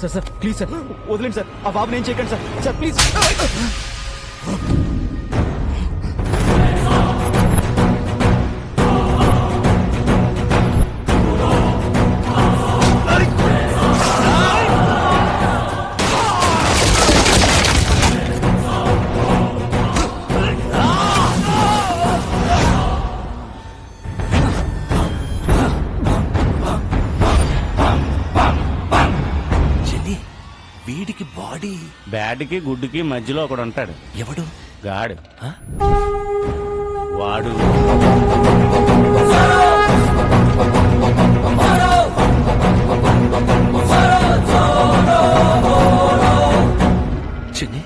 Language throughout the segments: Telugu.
సార్ సార్ ప్లీజ్ సార్ వదిలేండి సార్. ఆ బాబుని ఏం చేయకండి సార్. Sir please. వీడికి బాడీ బ్యాడ్కి గుడ్డుకి మధ్యలో ఒకడు ఉంటాడు. ఎవడు? గాడు. వాడు చిన్ని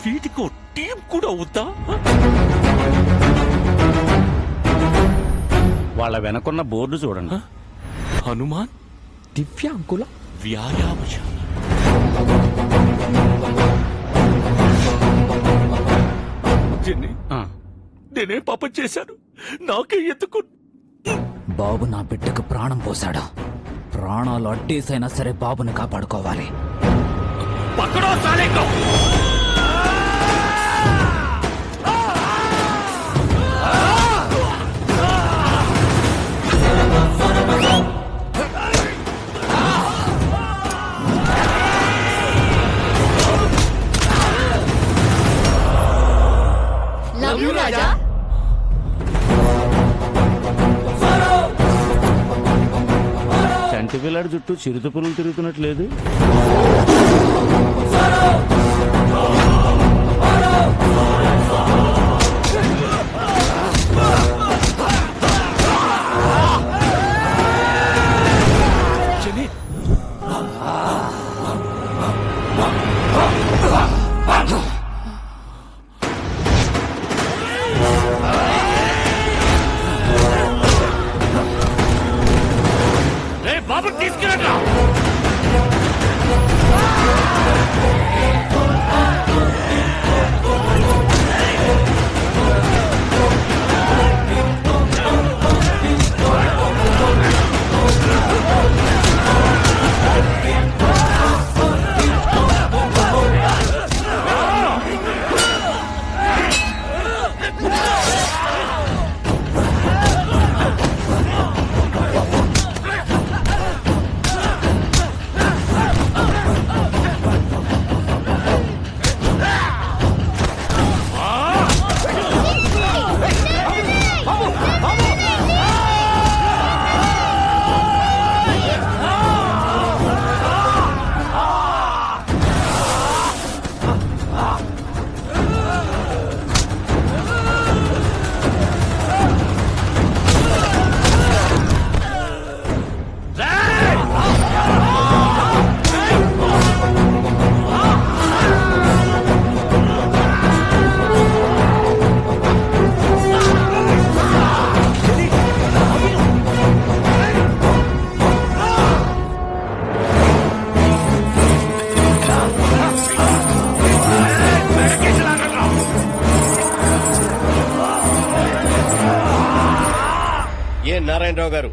వీటికి ఓ టీం కూడా అవుతా? వాళ్ళ వెనకున్న బోర్డు చూడండి. హనుమాన్ దివ్యాంకుల వ్యాయామశాల. చిన్ని నేనే పాపం చేశాను, నాకే ఎత్తుకు. బాబు నా బిడ్డకు ప్రాణం పోశాడు. ప్రాణాలు అడ్డేసైనా సరే బాబుని కాపాడుకోవాలి. పక్కడో సాలేకో. రాజా చంటి పిల్లాడి చుట్టూ చిరుత పులులు తిరుగుతున్నట్లేదు. బాబు తీసుకురా. నారాయణరావు గారు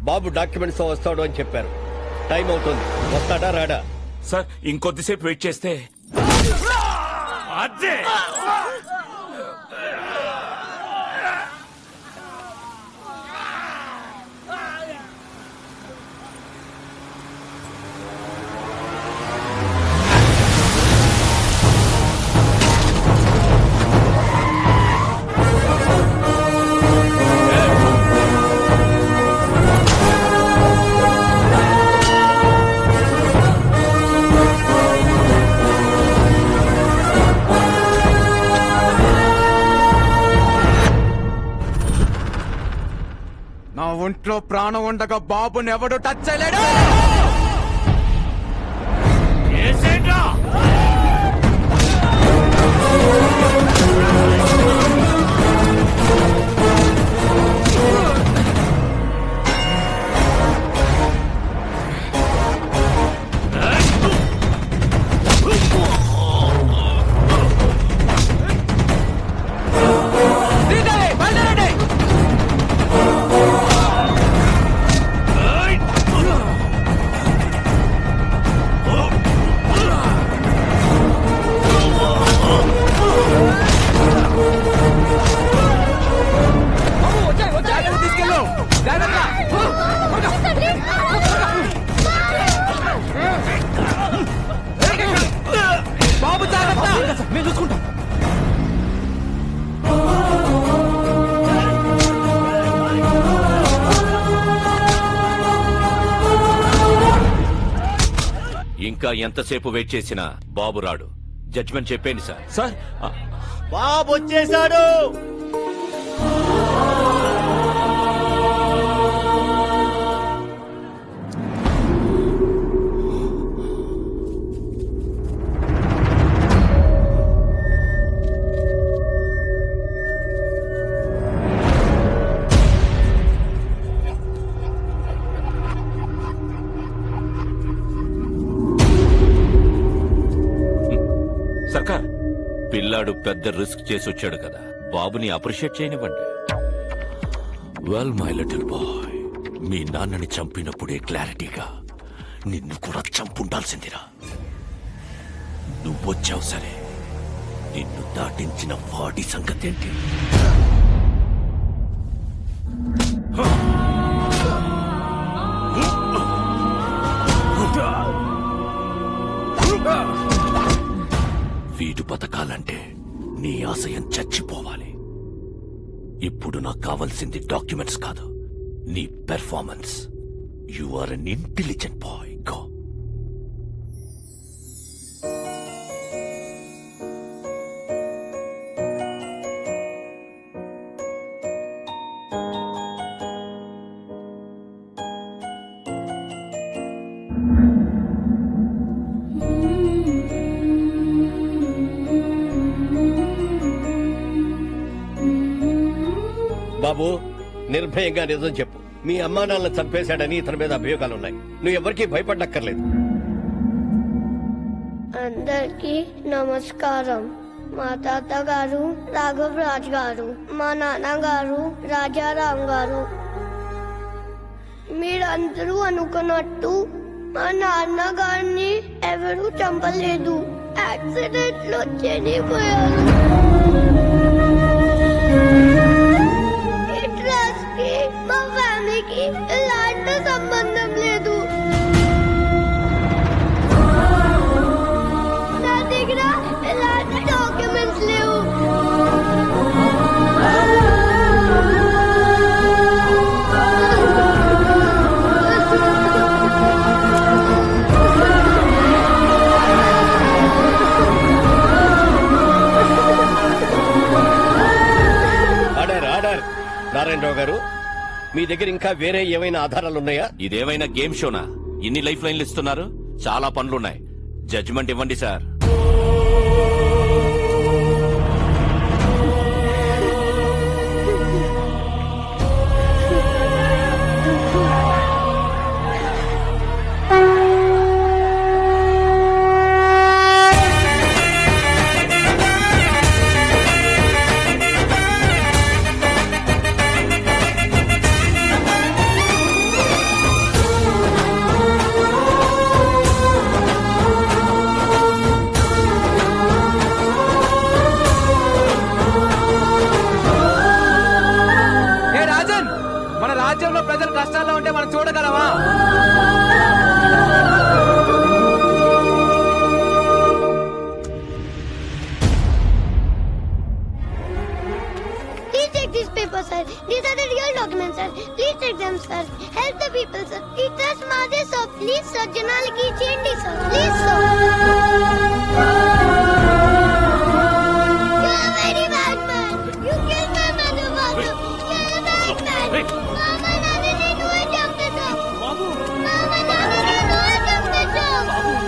బాబు డాక్యుమెంట్స్ తో వస్తాడు అని చెప్పారు. టైం అవుతుంది, వస్తాడా రాడా? సార్ ఇంకొద్దిసేపు వెయిట్ చేస్తే అదే. నా ఒంట్లో ప్రాణం ఉండగా బాబుని ఎవడు టచ్ చేయలేడు. ఇంకా ఎంతసేపు వెయిట్ చేసినా బాబు రాడు. జడ్జిమెంట్ చెప్పేయండి సార్. సార్ బాబు వచ్చేసాడు. సర్కార్, పిల్లాడు పెద్ద రిస్క్ చేసి వచ్చాడు కదా, బాబుని అప్రిషియేట్ చేయనివ్వండి. వెల్ మై లిటిల్ బాయ్, మీ నాన్నని చంపినప్పుడే క్లారిటీగా నిన్ను కూడా చంపుండాల్సిందిరా. నువ్వొచ్చావు సరే, నిన్ను దాటించిన వాడి సంగతేంటి? వీడు బతకాలంటే నీ ఆశయం చచ్చిపోవాలి. ఇప్పుడు నాకు కావాల్సింది డాక్యుమెంట్స్ కాదు, నీ performance. You are an intelligent boy. Go. బాబు, నిర్భయంగా నిజం చెప్పు. మీ అమ్మా నాన్నలను చంపేశాడని ఇతని మీద అభియోగాలున్నాయి. నువ్వు ఎవరికీ భయపడక్కర్లేదు. అందరికీ నమస్కారం. మా తాతగారు రాఘవ్ రాజ్ గారు, మా నాన్నగారు రాజారాం గారు. మీరందరూ అనుకున్నట్టు మా నాన్నగారిని ఎవరూ చంపలేదు. యాక్సిడెంట్ లో చనిపోయారు. ఈ ట్రస్ట్ కి మా ఫ్యామిలీకి ఎలాంటి సంబంధం లేదు. నా దగ్గర ఎలాంటి డాక్యుమెంట్స్ లేవు. నారాయణరావు గారు, మీ దగ్గర ఇంకా వేరే ఏమైనా ఆధారాలున్నాయా? ఇదేమైనా గేమ్ షోనా? ఇన్ని లైఫ్ లైన్లు ఇస్తున్నారు. చాలా పనులున్నాయి. జడ్జిమెంట్ ఇవ్వండి సార్. రాజ్యంలో ప్రజలు కష్టాల్లో ఉంటే మనం చూడగలమా? Please take these papers, sir. These are the real documents, sir. Please take them, sir. Help the people, sir. We trust Madhe, sir. Please, sir. Janaliki change, sir. Please, sir. You're a very bad man. You killed my mother, father. You're a bad man. Mama, Nandini, do it, Dr. Sir. Mama, Nandini, do it, Dr. Sir.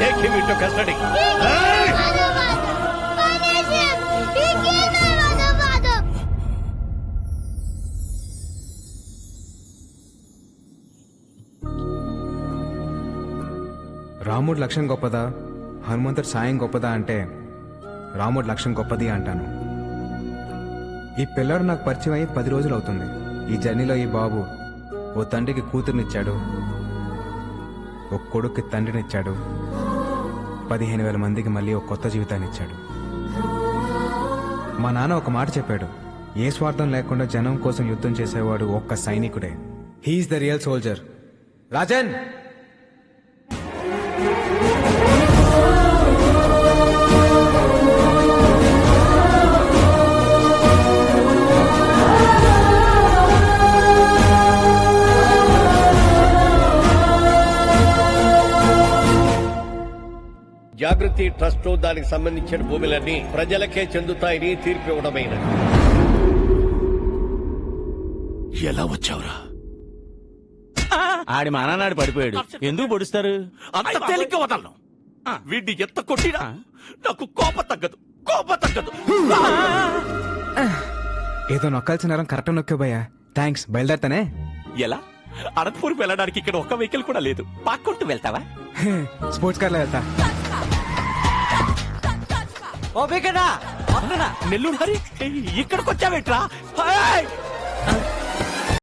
Take him into custody. He killed my mother, father. Punish him. He killed my mother, father. రాముడు లక్ష్యం గొప్పదా, హనుమంతుడు సాయం గొప్పదా అంటే రాముడు లక్ష్యం గొప్పది అంటాను. ఈ పిల్లాడు నాకు పరిచయం అయ్యి 10 రోజులు అవుతుంది. ఈ జర్నీలో ఈ బాబు ఓ తండ్రికి కూతురునిచ్చాడు, ఓ కొడుక్కి తండ్రినిచ్చాడు, 15,000 మందికి మళ్ళీ ఒక కొత్త జీవితాన్ని ఇచ్చాడు. మా నాన్న ఒక మాట చెప్పాడు, ఏ స్వార్థం లేకుండా జనం కోసం యుద్ధం చేసేవాడు ఒక్క సైనికుడే. He is the real soldier. Rajan, ప్రతి ట్రస్టు దానికి సంబంధించిన భూములన్నీ ప్రజలకే చెందుతాయని తీర్పు ఇవ్వడమైనది. ఎలా వచ్చావురా? ఆడి మానాడు పడిపోయాడు. ఎందుకు పొడుస్తారు? అంత తేలిక వదలను. వీడిని ఎంత కొట్టినా నాకు కోపం తగ్గదు. ఏదో నొక్కాల్సిన నరం కరెక్ట్ నొక్కే భయ్యా. థ్యాంక్స్, బయలుదేరతానే. ఎలా? అనంతపురం వెళ్ళడానికి ఇక్కడ ఒక్క వెహికల్ కూడా లేదు. పాక్కుంటూ వెళ్తావా? స్పోర్ట్స్ కార్లో వెళ్తా. నెల్లూరు హరి ఇక్కడికి వచ్చావేట్రా?